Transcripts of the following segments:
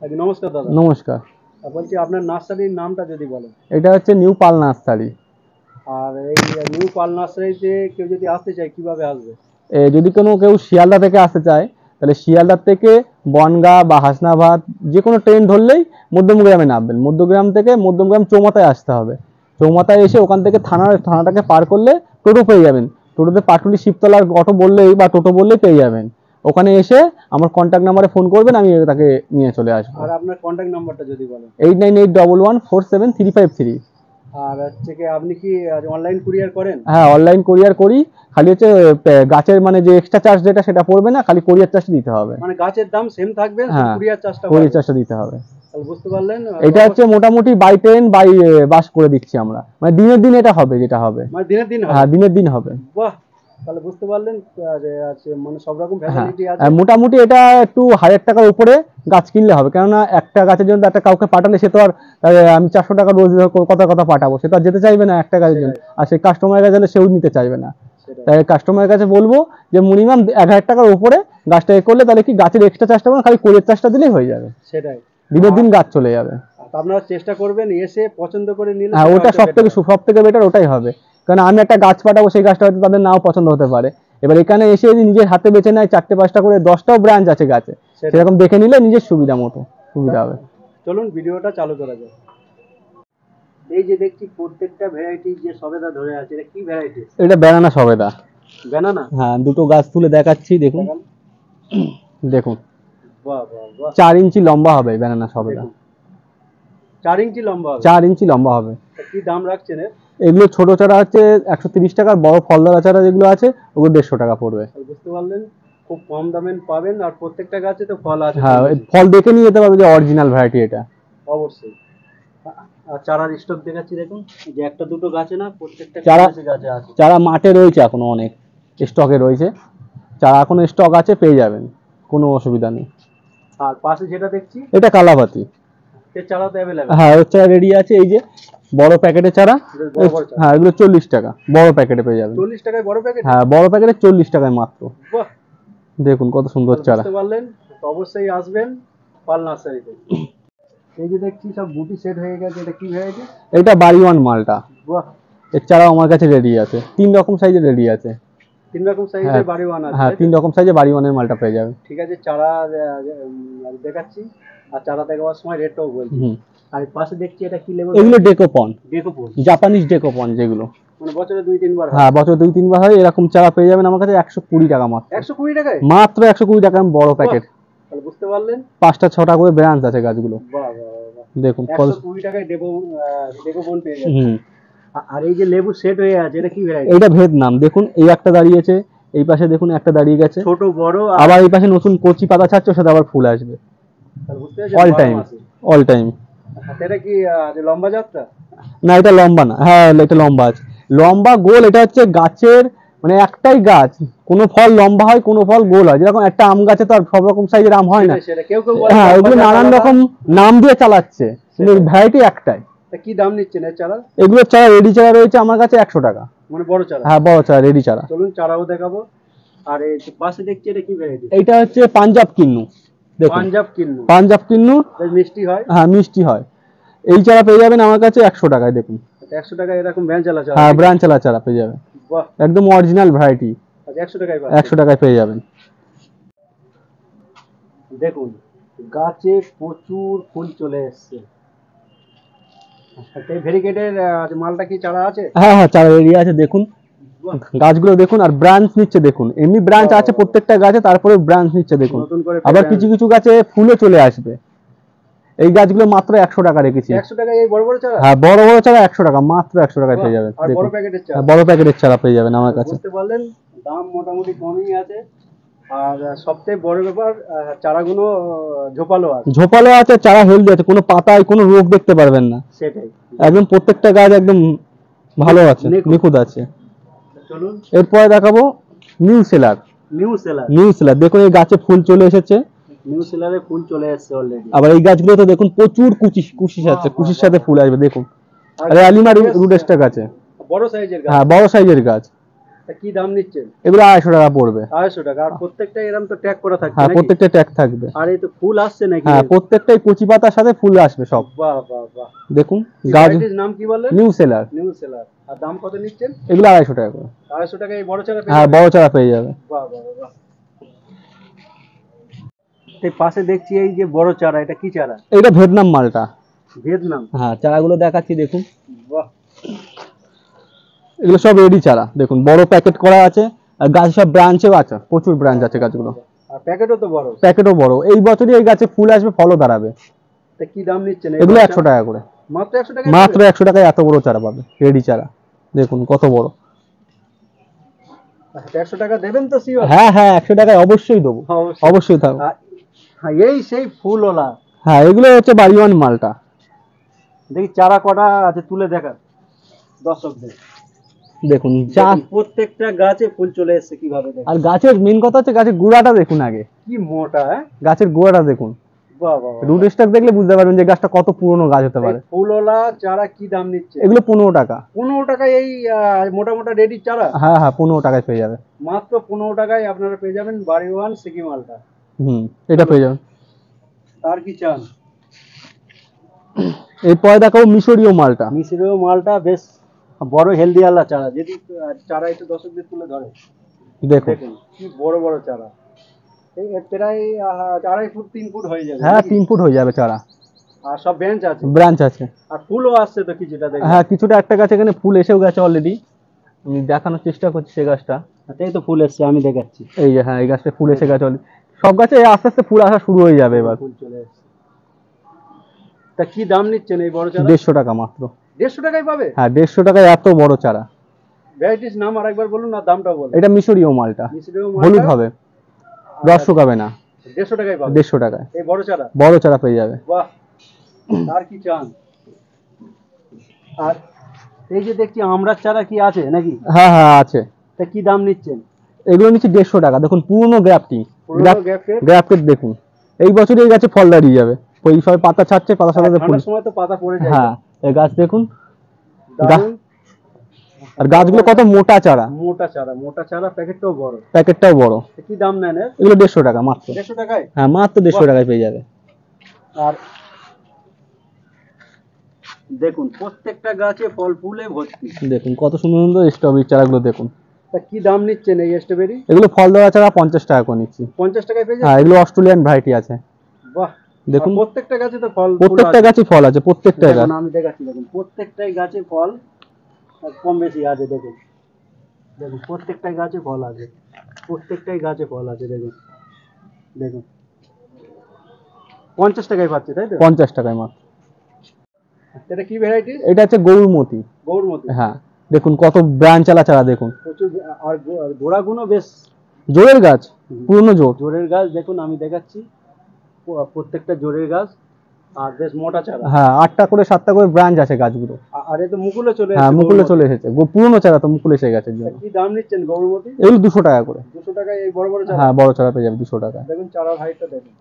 নমস্কার দাদা। নমস্কার। বলছি আপনার নার্সারির নামটা যদি বলেন। এটা হচ্ছে নিউ পাল নার্সারি। আর এই নিউ পাল নার্সারিতে কেউ যদি আসতে চায় কিভাবে আসবে? যদি কেউ শিয়ালদা থেকে আসতে চায় তাহলে শিয়ালদা থেকে বনগাঁ বা হাসনাবাদ যে কোনো ট্রেন ধরলেই মধ্যমগ্রামে নামবেন। মধ্যগ্রাম থেকে মধ্যমগ্রাম চৌমাথায় আসতে হবে। চৌমাথায় এসে ওখান থেকে থানাটাকে পার করলে টোটো পেয়ে যাবেন। টোটোতে পাটুলি শিবতলার অটো বললেই বা টোটো বললেই পেয়ে যাবেন। ওখানে এসে আমার কন্ট্যাক্ট নাম্বারে ফোন করবেন, আমি তাকে নিয়ে চলে আসবো। আর আপনার কন্ট্যাক্ট নাম্বারটা যদি বলেন। 8981147353। আর হচ্ছে কি আপনি কি অনলাইন কুরিয়ার করেন? হ্যাঁ, অনলাইন কুরিয়ার করি। খালি হচ্ছে গাছের মানে যে এক্সট্রা চার্জ যেটা সেটা পড়বে না, খালি কুরিয়ার চার্জ দিতে হবে। মানে গাছের দাম সেম থাকবে, হ্যাঁ, কুরিয়ার চার্জটা কুরিয়ার চার্জটা দিতে হবে। তাহলে বুঝতে পারলেন। এটা হচ্ছে মোটামুটি বাই ট্রেন বাই বাস করে দিচ্ছি আমরা, মানে দিনের দিন এটা হবে, যেটা হবে মানে দিনের দিন হবে। হ্যাঁ, দিনের দিন হবে। বাহ, তাহলে বুঝতে পারলেন যে আছে মানে সব রকম হ্যাঁ, ফ্যাসিলিটি আছে। মোটামুটি এটা একটু 1000 টাকার উপরে গাছ কিনলে হবে, কেননা একটা গাছের জন্য একটা কাউকে পাঠালে সে তো আর আমি 400 টাকা রোজ কথা পাঠাবো, সে তো আর যেতে চাইবে না একটা গাছের জন্য। আর সেই কাস্টমারের কাছে সেও নিতে চাইবে না। তাই কাস্টমারের কাছে বলবো যে মিনিমাম 1000 টাকার উপরে গাছটা করলে তাহলে কি গাছের এক্সট্রা চার্জটা খালি কোরিয়ার চার্জটা দিলেই হয়ে যাবে। সেটাই, দিনের দিন গাছ চলে যাবে। আপনারা চেষ্টা করবেন এসে পছন্দ করে নিলে। হ্যাঁ, ওটা সব থেকে বেটার ওটাই হবে, কারণ আমি একটা গাছ পাঠাবো, সেই গাছটা হয়তো তাদের নাও পছন্দ হতে পারে। এবার এখানে এসে যদি নিজের হাতে বেছে নেয় 4-5টা করে, 10টাও ব্রাঞ্চ আছে গাছে, সেরকম দেখে নিলে নিজের সুবিধা মতো সুবিধা হবে। চলুন ভিডিওটা চালু করা যাক। এই যে দেখছি প্রত্যেকটা ভ্যারাইটি যে সবেদা ধরে আছে, এটা কি ভ্যারাইটি? এটা ব্যানানা সবেদা। ব্যানানা? হ্যাঁ, দুটো গাছ তুলে দেখাচ্ছি, দেখুন। দেখুন, বাহ বাহ বাহ, 4 ইঞ্চি লম্বা হবে ব্যানানা সবেদা। 4 ইঞ্চি লম্বা হবে? 4 ইঞ্চি লম্বা হবে। কি দাম রাখছেন এর? এগুলো ছোট চারা হচ্ছে 130 টাকা, বড় ফলদারা চারা যেগুলো আছে ওগুলো 150 টাকা পড়বে। বুঝতে পারলেন, খুব কম দামে পাবেন। আর প্রত্যেকটা গাছে তো ফল আছে। হ্যাঁ, ফল দেখে নিয়ে যেতে পারবে যে অরিজিনাল ভ্যারাইটি এটা। অবশ্যই। আর চারার স্টক দেখাচ্ছি, দেখুন যে একটা দুটো গাছে না, প্রত্যেকটা গাছে আছে। চারা মাঠে রয়েছে এখনো, অনেক স্টকে রয়েছে চারা, এখনো স্টক আছে, পেয়ে যাবেন, কোনো অসুবিধা নেই। আর পাশে যেটা দেখছি এটা কালাপাতি। এর চারা তো অ্যাভেলেবল? হ্যাঁ, ওর চারা রেডি আছে, এই যে বড় প্যাকেটের চারা। হ্যাঁ, এগুলো 40 টাকা, বড় প্যাকেটে পেয়ে যাবেন। 40 টাকায় বড় প্যাকেট? হ্যাঁ, বড় প্যাকেটে 40 টাকায় মাত্র। বাহ, দেখুন কত সুন্দর চারা। বুঝতে পারলেন, তো অবশ্যই আসবেন পাল নার্সারিতে। এই যে দেখছি সব গুটি সেট হয়ে গেছে, এটা কি ভ্যারাইটি? এটা বাড়িওয়ান মালটা। বাহ, এর চারাও আমার কাছে রেডি আছে, 3 রকম সাইজে রেডি আছে। 3 রকম সাইজের বাড়িওয়ান আছে? হ্যাঁ, 3 রকম সাইজে বাড়িওয়ানের মালটা পেয়ে যাবেন। ঠিক আছে, চারা দেখাচ্ছি, আর চারা দেখাবার সময় রেটটাও বলছি। আর পাশে দেখছি এটা কি লেবু? এগুলো ডেকোপন, ডেকোপন, জাপানিজ ডেকোপন যেগুলো, মানে বছরে 2-3 বার? হ্যাঁ, বছরে 2-3 বার হয়। এরকম চারা পেয়ে যাবেন আমার কাছে 120 টাকা মাত্র। 120 টাকায়? মাত্র 120 টাকা, বড় প্যাকেট। তাহলে বুঝতে পারলেন, 5টা-6টা করে ব্রাঞ্চ আছে গাছগুলো। বাহ বাহ বাহ, দেখুন 120 টাকায় ডেকোপন পেয়ে যাবেন। আর এই যে লেবু সেট হয়ে আছে, এটা কি ভ্যারাইটি? এটা ভিয়েতনাম। দেখুন, এই একটা দাঁড়িয়েছে, এই পাশে দেখুন একটা দাঁড়িয়ে গেছে, ছোট বড়। আবার এই পাশে নতুন কচি পাতা ছাড়ছে, সাথে আবার ফুল আসবে। তাহলে বুঝতে পারছেন, অল টাইম, অল টাইম। এটা কি লম্বা যাত্রা? না, এটা লম্বা না। হ্যাঁ, এটা লম্বা আছে, লম্বা গোল। এটা হচ্ছে গাছের মানে একটাই গাছ, কোনো ফল লম্বা হয়, কোনো ফল গোল হয়। যেরকম একটা আম গাছে তো আর সব রকম সাইজের আম হয় না। হ্যাঁ, ওগুলো নানান রকম নাম দিয়ে চালাচ্ছে, কিন্তু ভ্যারাইটি একটাই। কি দাম নিচ্ছেন এর চারা? এগুলোর চারা রেডি চারা রয়েছে আমার কাছে 100 টাকা। মানে বড় চারা? হ্যাঁ, বড় চারা, রেডি চারা। চলুন চারাও দেখাবো। আর এই পাশে দেখছি এটা কি ভ্যারাইটি? এটা হচ্ছে পাঞ্জাব কিন্নু। দেখুন, পাঞ্জাব কিন্নু। পাঞ্জাব কিন্নু মিষ্টি হয়? হ্যাঁ, মিষ্টি হয়। এই চারা পেয়ে যাবেন আমার কাছে 100 টাকায়। দেখুন, 100 টাকায় এরকম ব্রাঞ্চালা চারা? হ্যাঁ, ব্রাঞ্চালা চারা পেয়ে যাবেন। বাহ, একদম অরিজিনাল ভ্যারাইটি। 100 টাকায়? 100 টাকায় পেয়ে যাবেন। দেখুন গাছে প্রচুর ফুল চলে এসছে। ভেরিগেটের মালটা কি চারা আছে? হ্যাঁ হ্যাঁ, চারা রেডি আছে। দেখুন গাছগুলো দেখুন, আর ব্রাঞ্চ নিচ্ছে দেখুন। এমনি ব্রাঞ্চ আছে প্রত্যেকটা গাছে, তারপরে ব্রাঞ্চ নিচ্ছে দেখুন। আবার কিছু কিছু গাছে ফুলও চলে আসবে। এই গাছগুলো মাত্র 100 টাকা রেখেছি। 100 টাকায় এই বড় বড় চারা? হ্যাঁ, বড় বড় চারা 100 টাকা, মাত্র 100 টাকায় পেয়ে যাবেন। আর বড় প্যাকেটের চারা? বড় প্যাকেটের চারা পেয়ে যাবেন আমার কাছে। বুঝতে পারলেন, দাম মোটামুটি কমই আছে। আর সবথেকে বড় ব্যাপার, চারাগুলো ঝোপালো আছে, চারা হেলদি আছে, কোনো পাতায় কোনো রোগ দেখতে পারবেন না। সেটাই, একদম প্রত্যেকটা গাছ একদম ভালো আছে, নিখুঁত আছে। চলুন এরপরে দেখাবো নিউ সেলার। নিউ সেলার দেখুন, এই গাছে ফুল চলে এসেছে। নিউ সেলারে ফুল চলে এসেছে অলরেডি। আবার এই গাছগুলো তো দেখুন প্রচুর কুশি আছে, কুশির সাথে ফুল আসবে দেখুন। আর আলিমা রুডেস্টাক আছে, বড় সাইজের গাছ। হ্যাঁ, বড় সাইজের গাছ। তা কি দাম নিচ্ছেন? এগুলো 250 টাকা পড়বে। 250 টাকা। আর প্রত্যেকটা এরকম তো ট্যাগ করা থাকবে হ্যাঁ, নাকি? প্রত্যেকটা ট্যাগ থাকবে। আর এই তো ফুল আসছে নাকি? হ্যাঁ, প্রত্যেকটাই কচি পাতার সাথে ফুল আসবে সব। বাহ বাহ বাহ। দেখুন গাছ। ভ্যারাইটির নাম কি বললেন? New seller. New seller. আর দাম কত নিচ্ছেন? এগুলো 250 টাকা করে। 250 টাকা এই বড় চারা পেয়ে হ্যাঁ, যাবেন? বড় চারা পেয়ে যাবে। বাহ বাহ বাহ। এই পাশে দেখছি এই যে বড় চারা, এটা কি চারা? এটা ভিয়েতনাম মালটা। ভিয়েতনাম। হ্যাঁ, চারাগুলো দেখাচ্ছি দেখুন। বাহ। এগুলো সব রেডি চারা, দেখুন বড় প্যাকেট করা আছে। আর গাছ সব ব্রাঞ্চেও আছে, প্রচুর ব্রাঞ্চ আছে গাছগুলো। আর প্যাকেটও তো বড়। প্যাকেটও বড়। এই বছরই এই গাছে ফুল আসবে, ফলও দাঁড়াবে। তা কি দাম নিচ্ছেন? এগুলো 100 টাকা করে। মাত্র 100 টাকা? মাত্র 100 টাকায় এত বড় চারা পাবে, রেডি চারা। দেখুন কত বড়। 100 টাকা দেবেন তো শিওর? হ্যাঁ হ্যাঁ, 100 টাকায় অবশ্যই দেবো। অবশ্যই থাকবে। হ্যাঁ, এই সেই ফুলওয়ালা। হ্যাঁ, এগুলো হচ্ছে বাড়িওয়ান মালটা। দেখি চারা কটা আছে তুলে দেখা দর্শকদের। দেখুন প্রত্যেকটা গাছে ফুল চলে এসেছে কিভাবে দেখুন। আর গাছের মেন কথা হচ্ছে গাছের গোড়াটা দেখুন আগে, কি মোটা। হ্যাঁ, গাছের গোড়াটা দেখুন। বাহ বাহ। রুট স্টক দেখলে বুঝতে পারবেন যে গাছটা কত পুরনো গাছ হতে পারে। ফুলওয়ালা চারা কি দাম নিচ্ছে? এগুলো 15 টাকা। 15 টাকায় এই মোটা মোটা রেডি চারা? হ্যাঁ হ্যাঁ, 15 টাকায় পেয়ে যাবে। মাত্র 15 টাকায় আপনারা পেয়ে যাবেন বাড়িওয়ান সিকি মালটা। এটা পেয়ে যাবেন। আর কি চান? এরপরে দেখাবো মিশরীয় মালটা। মিশরীয় মালটা বেশ বড় হেলদি আলা চারা, যদি চারা একটু দর্শকদের তুলে ধরে। দেখুন কি বড় বড় চারা। এই প্রায় 2.5 ফুট 3 ফুট হয়ে যাবে। হ্যাঁ, 3 ফুট হয়ে যাবে চারা। আর সব বেঞ্চ আছে? ব্রাঞ্চ আছে। আর ফুলও আসছে তো কিছুটা দেখি। হ্যাঁ, কিছুটা একটা গাছ এখানে ফুল এসেও গেছে অলরেডি। আমি দেখানোর চেষ্টা করছি সেই গাছটা। এই তো ফুল এসছে, আমি দেখাচ্ছি। এই যে, হ্যাঁ, এই গাছটা ফুল এসে গেছে অলরেডি। সব গাছে আস্তে আস্তে ফুল আসা শুরু হয়ে যাবে এবার। ফুল চলে এসছে। তা কি দাম নিচ্ছেন এই বড় চারা? 150 টাকা মাত্র। 150 টাকায় পাবে? হ্যাঁ, 150 টাকায় এত বড় চারা। ভ্যারাইটিস নাম আরেকবার বলুন না, দামটাও বলুন। এটা মিশরীয় মালটা। মিশরীয় হলুদ মালটা হবে, রস শুকাবে না। 150 টাকায় পাবে? 150 টাকায় এই বড় চারা? বড় চারা পেয়ে যাবে। বাহ। আর কি চান? আর এই যে দেখছি আমড়ার চারা কি আছে নাকি? হ্যাঁ হ্যাঁ, আছে। তা কি দাম নিচ্ছেন? এগুলো নিচ্ছে 150 টাকা। দেখুন পুরনো গ্রাফটি, পুরনো গ্যাপের? গ্রাফটেড দেখুন। এই বছরই এই গাছে ফল দাঁড়িয়ে যাবে। ওই সব পাতা ছাড়ছে, পাতার সাথে ফুল। ঠান্ডার সময় তো পাতা পড়ে যায়। হ্যাঁ, এই গাছ দেখুন। দারুণ। আর গাছগুলো কত মোটা চারা। মোটা চারা, মোটা চারা, প্যাকেটটাও বড়। প্যাকেটটাও বড়। কি দাম নেন এর? এগুলো 150 টাকা মাত্র। 150 টাকায়? হ্যাঁ, মাত্র 150 টাকায় পেয়ে যাবে। আর দেখুন প্রত্যেকটা গাছে ফল ফুলে ভর্তি। দেখুন কত সুন্দর সুন্দর স্ট্রবেরি চারাগুলো দেখুন। তা কি দাম নিচ্ছেন এই স্ট্রবেরি? এগুলো ফল দেওয়া চারা 50 টাকা করে নিচ্ছি। 50 টাকায় পেয়ে হ্যাঁ, যাচ্ছে? এগুলো অস্ট্রেলিয়ান ভ্যারাইটি আছে। বাহ। দেখুন প্রত্যেকটা গাছে তো ফল প্রত্যেকটা গাছে ফল আছে, প্রত্যেকটা গাছ। আমি দেখাচ্ছি, দেখুন প্রত্যেকটাই গাছে ফল কম বেশি আছে। দেখুন দেখুন প্রত্যেকটাই গাছে ফল আছে, প্রত্যেকটাই গাছে ফল আছে। দেখুন দেখুন 50 টাকায় পাচ্ছে, তাই তো? 50 টাকায় মাত্র। এটা কি ভ্যারাইটি? এটা হচ্ছে গৌরমতি। গৌরমতি। হ্যাঁ, দেখুন কত ব্রাঞ্চ আলা চারা দেখুন। প্রচুর। আর গোড়াগুলো বেশ জোরের গাছ, পুরনো জোর। জোরের গাছ। দেখুন আমি দেখাচ্ছি, প্রত্যেকটা জোরের গাছ আর বেশ মোটা চারা। হ্যাঁ, 8টা করে 7টা করে ব্রাঞ্চ আছে গাছগুলো। আর এ তো মুকুলে চলে হ্যাঁ, এসেছে। মুকুলে চলে এসেছে। পুরনো চারা তো মুকুলে এসে গেছে জন্য। কি দাম নিচ্ছেন গৌরমতি? এগুলো 200 টাকা করে। 200 টাকায় এই বড় বড় চারা? হ্যাঁ, বড় চারা পেয়ে যাবে 200 টাকা। দেখুন চারার হাইটটা দেখুন।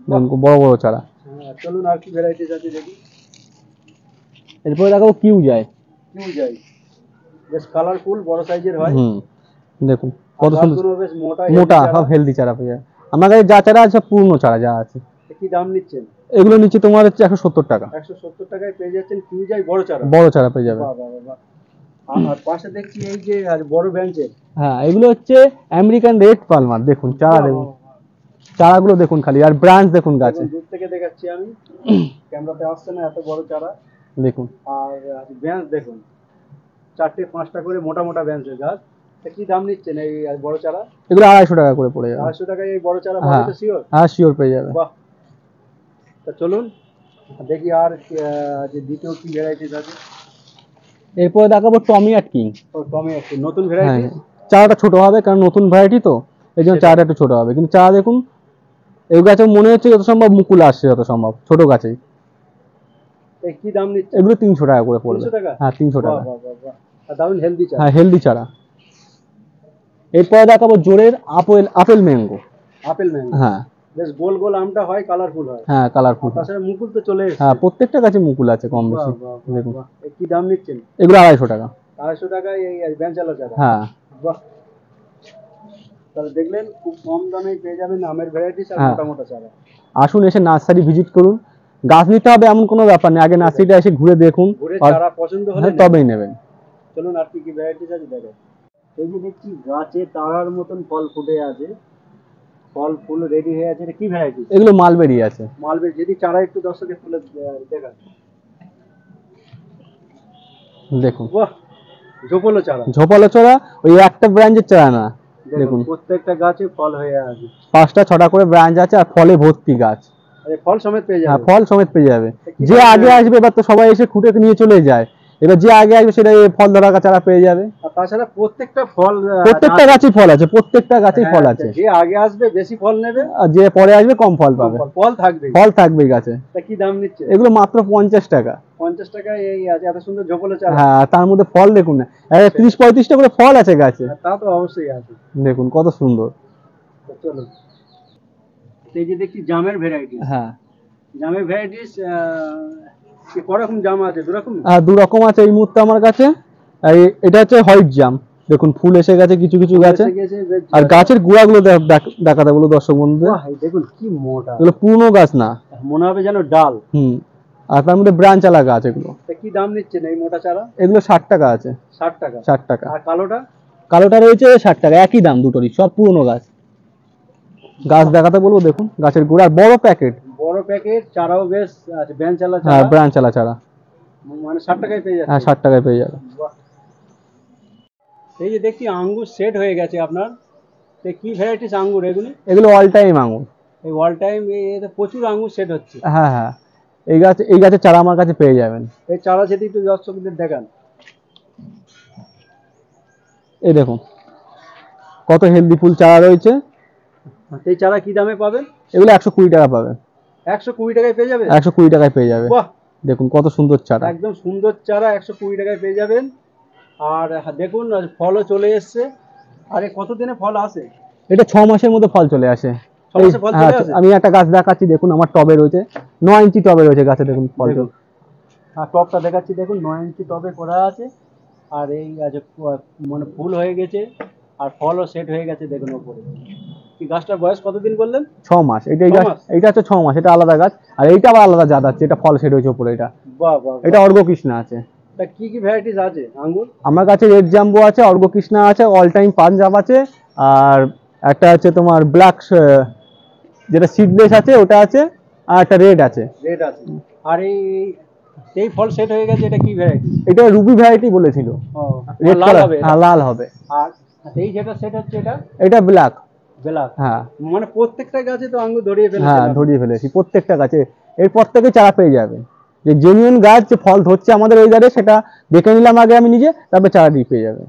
দেখুন বড় বড় চারা। হ্যাঁ, চলুন আর কি ভ্যারাইটিস আছে দেখি। এরপরে দেখাবো কিউ যায়। কিউ যাই, বেশ কালারফুল, বড় সাইজের হয়। দেখুন কত সুন্দর গাছগুলো বেশ মোটা মোটা, healthy সব চারা। হেলদি চারা পেয়ে যাবে। আমার কাছে যা চারা আছে পুরনো চারা যা আছে। কি দাম নিচ্ছেন? এগুলো নিচে তোমার হচ্ছে 170 টাকা। 170 টাকায় পেয়ে যাচ্ছেন কিউ যাই বড় চারা। বড় চারা পেয়ে যাবে। বাহ বাহ বাহ। আর পাশে দেখছি এই যে আর বড় বেঞ্চের। হ্যাঁ, এগুলো হচ্ছে আমেরিকান রেড পালমার। দেখুন চারা দেখুন, চারাগুলো দেখুন খালি, আর ব্রাঞ্চ দেখুন গাছে। দূর থেকে দেখাচ্ছি আমি, ক্যামেরাতে আসছে না, এত বড় চারা। দেখুন আর বেঞ্চ দেখুন, 4টে 5টা করে মোটা মোটা বেঞ্চের গাছ। তা কি দাম নিচ্ছেন এই বড় চারা? এগুলো 250 টাকা করে পড়ে যাবে। 250 টাকায় এই বড় চারা হ্যাঁ পাবে তো শিওর? হ্যাঁ, শিওর পেয়ে যাবে। বাহ। তা চলুন দেখি আর যে দ্বিতীয় কি ভ্যারাইটিস আছে। এরপরে দেখাবো টমি অ্যাট কিং। ও টমি একটু নতুন হ্যাঁ, ভ্যারাইটি। চারাটা ছোট হবে কারণ নতুন ভ্যারাইটি তো, এই জন্য চারাটা একটু ছোট হবে। কিন্তু চারা দেখুন, এই গাছে মনে হচ্ছে যত সম্ভব মুকুল আসছে, যত সম্ভব ছোট গাছেই। এই কি দাম নিচ্ছে? এগুলো 300 টাকা করে পড়বে। 300 টাকা? হ্যাঁ, 300 টাকা। বাহ বাহ বাহ বাহ। আর দারুণ হেলদি চারা। হ্যাঁ, হেলদি চারা। এরপরে দেখাবো জোরের আপেল ম্যাঙ্গো। Apple mango. হ্যাঁ বেশ গোল গোল আমটা হয়, কালারফুল হয়। হ্যাঁ, কালারফুল। তাছাড়া মুকুল তো চলে এসেছে। হ্যাঁ, প্রত্যেকটা গাছে মুকুল আছে কম বাহ বেশি। বাহ বাহ দেখুন বাহ। এই কি দাম নিচ্ছেন? এগুলো 250 টাকা। 250 টাকায় এই বেঞ্চালা চারা। হ্যাঁ, বাহ, তাহলে দেখলেন খুব কম দামে পেয়ে যাবেন আমের ভ্যারাইটিস আর হ্যাঁ। মোটা মোটা চারা। আসুন, এসে নার্সারি ভিজিট করুন। গাছ নিতে হবে এমন কোনো ব্যাপার নেই, আগে নার্সারিটা এসে ঘুরে দেখুন, ঘুরে আর চারা পছন্দ হলে হ্যাঁ, নেবেন। তবেই নেবেন। চলুন আর কি কি ভ্যারাইটিস আছে দেখেন। এই যে দেখছি গাছে তারার মতন ফল ফুটে আছে, ফল ফুল রেডি হয়ে আছে, এটা কি ভ্যারাইটি? এগুলো মালবেরি আছে। মালবেরি। যদি চারা একটু দর্শকের তুলে দেখান। দেখুন, বাহ, ঝোপালো চারা। ঝোপালো চারা, ওই একটা ব্রাঞ্চের চারা না, দেখুন দেখুন প্রত্যেকটা গাছে ফল হয়ে আছে, 5টা 6টা করে ব্রাঞ্চ আছে, আর ফলে ভর্তি গাছ। আরে ফল সমেত পেয়ে হ্যাঁ, যাবে। ফল সমেত পেয়ে যাবে। কি যে দাম আগে নেবে? আসবে, এবার তো সবাই এসে খুঁটে নিয়ে চলে যায়, এবার যে আগে আসবে সেটা এই ফল ধরা চারা পেয়ে যাবে। আর তাছাড়া প্রত্যেকটা ফল প্রত্যেকটা গাছেই ফল আছে, প্রত্যেকটা গাছেই ফল হ্যাঁ, আছে। যে আগে আসবে বেশি ফল নেবে, আর যে পরে আসবে কম ফল পাবে। ফল থাকবে। ফল থাকবে গাছে। তা কি দাম নিচ্ছে? এগুলো মাত্র 50 টাকা। 50 টাকায় এই আছে এত সুন্দর ঝোপালো চারা। হ্যাঁ, তার মধ্যে ফল দেখুন না, 30-35টা করে ফল আছে গাছে। তা তো অবশ্যই আছে। দেখুন কত সুন্দর। তো চলো, এই যে দেখছি জামের ভ্যারাইটি। হ্যাঁ, জামের ভ্যারাইটিস করকম জাম আছে? দু রকম। আর 2 রকম আছে এই মুহূর্তে আমার কাছে। এটা হচ্ছে হোয়াইট জাম, দেখুন ফুল এসে গেছে কিছু কিছু গাছে। এসে গেছে, বেশ আর গাছের গুঁড়াগুলো দেখাতে বলো দর্শক বন্ধুদের। বাহ, এই দেখুন কি মোটা, এগুলো পুরনো গাছ না। মনে হবে যেন ডাল। আর তার মধ্যে ব্রাঞ্চ আলা গাছ এগুলো। তা কি দাম নিচ্ছেন এই মোটা চারা? এগুলো 60 টাকা আছে। 60 টাকা। 60 টাকা। আর কালোটা? কালোটা রয়েছে 60 টাকা, একই দাম দুটোরই, সব পুরনো গাছ। গাছ দেখাতে বলবো, দেখুন গাছের গোড়া, আর বড় প্যাকেট। বড় প্যাকেট চারাও বেশ আছে, ব্যাঞ্চ আলা হ্যাঁ, চারা। ব্রাঞ্চ আলা চারা। মানে 60 টাকায় পেয়ে হ্যাঁ, যাচ্ছে। 60 টাকায় পেয়ে যাবে। বাহ। এই যে দেখছি আঙ্গুর সেট হয়ে গেছে আপনার, তো কি ভ্যারাইটিস আঙ্গুর এগুলি? এগুলো অল টাইম আঙুর। এই অল টাইম এতে প্রচুর আঙ্গুর সেট হচ্ছে। হ্যাঁ হ্যাঁ, এই গাছের চারা আমার কাছে পেয়ে যাবেন। এই চারা সেটি একটু দর্শকদের দেখান। এই দেখুন কত হেলদি ফুল চারা রয়েছে। এই চারা কি দামে পাবেন? এগুলো 120 টাকা পাবে। 120 টাকায় পেয়ে যাবে? 120 টাকায় পেয়ে যাবে। বাহ, দেখুন কত সুন্দর চারা। একদম সুন্দর চারা 120 টাকায় পেয়ে যাবেন। আর দেখুন ফলও চলে এসছে। আরে কতদিনে ফল আসে? এটা 6 মাসের মধ্যে ফল চলে আসে। 6 মাসে ফল চলে আসে? আমি একটা গাছ দেখাচ্ছি, দেখুন আমার টবে রয়েছে, 9 ইঞ্চি টবে রয়েছে গাছে, দেখুন ফল। দেখুন, আর টবটা দেখাচ্ছি, দেখুন 9 ইঞ্চি টবে করা আছে। আর এই আছে মানে ফুল হয়ে গেছে, আর ফলও সেট হয়ে গেছে দেখুন ওপরে। কি গাছটার বয়স কতদিন বললেন? 6 মাস। এই 6 গাছ, মাস? এটা হচ্ছে 6 মাস, এটা আলাদা গাছ। আর এইটা আবার আলাদা জাত আছে, এটা ফল সেট হয়েছে উপরে। এটা বাহ বাহ, এটা অর্ঘ কৃষ্ণা আছে। তা কি কি ভ্যারাইটিস আছে আঙ্গুর? আমার কাছে রেড জাম্বো আছে, অর্ঘ কৃষ্ণা আছে, অল টাইম পাঞ্জাব আছে, আর একটা আছে তোমার ব্ল্যাক, যেটা সিডলেস আছে ওটা আছে, আর একটা রেড আছে। রেড আছে। আর এই ফল সেট হয়ে গেছে, এটা কি ভ্যারাইটি? এটা রুবি ভ্যারাইটি বলেছিল। ও, রেড লাল কালার, হবে এটা? হ্যাঁ লাল হবে। আর এই যেটা সেট হচ্ছে এটা? এটা ব্ল্যাক। বেলাক। হ্যাঁ মানে প্রত্যেকটা গাছে তো আঙ্গুর ধরিয়ে ফেলেছে। হ্যাঁ, ধরিয়ে ফেলেছি প্রত্যেকটা গাছে। এরপর থেকে চারা পেয়ে যাবে। যে জেনুইন গাছ, যে ফল ধরছে আমাদের ওয়েদারে, সেটা দেখে নিলাম আগে আমি নিজে, তারপরে চারা দিয়ে পেয়ে যাবে।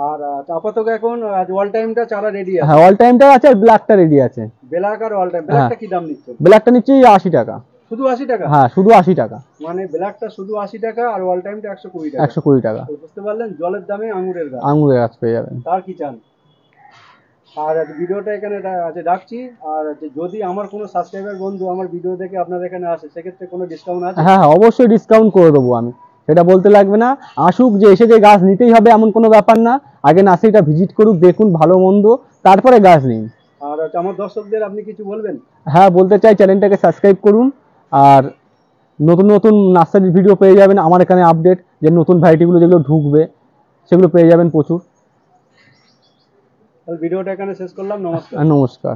আর আপাতত এখন অল টাইমটা চারা রেডি আছে। হ্যাঁ, অল টাইমটা আছে, আর ব্ল্যাকটা রেডি আছে। বেলাক আর অল টাইম, বেলাকটা কি দাম নিচ্ছে? ব্ল্যাকটা নিচ্ছি 80 টাকা। শুধু 80 টাকা? হ্যাঁ, শুধু 80 টাকা। মানে ব্ল্যাকটা শুধু 80 টাকা আর অল টাইমটা 120 টাকা। 120 টাকা। তো বুঝতে পারলেন, জলের দামে আঙ্গুরের গাছ। আঙুরের গাছ পেয়ে যাবেন। তার কি চান? আর ভিডিওটা এখানে রাখছি। আর যদি আমার কোনো সাবস্ক্রাইবার বন্ধু আমার ভিডিও দেখে আপনাদের এখানে আসে, সেক্ষেত্রে কোনো ডিসকাউন্ট আছে? হ্যাঁ হ্যাঁ, অবশ্যই ডিসকাউন্ট করে দেবো আমি, সেটা বলতে লাগবে না। আসুক, যে এসে যে গাছ নিতেই হবে এমন কোনো ব্যাপার না। আগে নার্সারিটা ভিজিট করুক, দেখুন ভালো মন্দ, তারপরে গাছ নিন। আর আমার দর্শকদের আপনি কিছু বলবেন? হ্যাঁ, বলতে চাই, চ্যানেলটাকে সাবস্ক্রাইব করুন। আর নতুন নতুন নার্সারির ভিডিও পেয়ে যাবেন আমার এখানে, আপডেট যে নতুন ভ্যারাইটিগুলো যেগুলো ঢুকবে সেগুলো পেয়ে যাবেন প্রচুর। তাহলে ভিডিওটা এখানে শেষ করলাম। নমস্কার। নমস্কার।